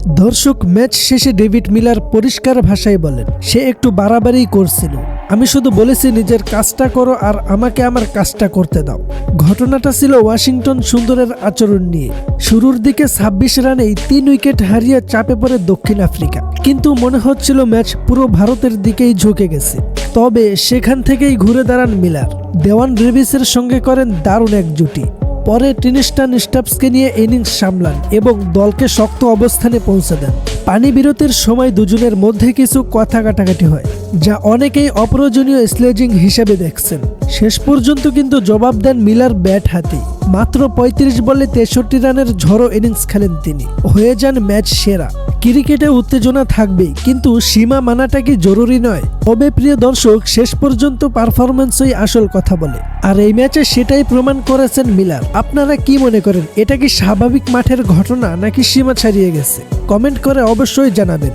দর্শক, ম্যাচ শেষে David Miller পরিষ্কার ভাষায় বলেন, সে একটু বাড়াবাড়ি করছিল। আমি শুধু বলেছি নিজের কাজটা করো আর আমাকে আমার কাজটা করতে দাও। ঘটনাটা ছিল ওয়াশিংটন সুন্দরের আচরণ নিয়ে। শুরুর দিকে 26 রানেই 3 উইকেট হারিয়ে চাপে পড়ে দক্ষিণ আফ্রিকা, কিন্তু মনে হচ্ছিল ম্যাচ পুরো ভারতের দিকেই ঝুঁকে গেছে। তবে সেখান থেকেই ঘুরে দাঁড়ান মিলার, দেওয়ান ডেভিসের সঙ্গে করেন দারুণ এক জুটি। পরে ট্রিনিস্টান স্টাফসকে নিয়ে ইনিংস সামলান এবং দলকে শক্ত অবস্থানে পৌঁছে দেন। পানি বিরতির সময় দুজনের মধ্যে কিছু কথা কাটাকাটি হয়, যা অনেকেই অপ্রয়োজনীয় স্লেজিং হিসেবে দেখছেন। শেষ পর্যন্ত কিন্তু জবাব দেন মিলার ব্যাট হাতে। মাত্র 35 বলে 63 রানের ঝড়ো ইনিংস খেলেন তিনি, হয়ে যান ম্যাচ সেরা। ক্রিকেটে উত্তেজনা থাকবেই, কিন্তু সীমা মানাটা কি জরুরি নয়? তবে প্রিয় দর্শক, শেষ পর্যন্ত পারফরম্যান্সই আসল কথা বলে, আর এই ম্যাচে সেটাই প্রমাণ করেছেন মিলার। আপনারা কি মনে করেন, এটা কি স্বাভাবিক মাঠের ঘটনা নাকি সীমা ছাড়িয়ে গেছে? কমেন্ট করে অবশ্যই জানাবেন।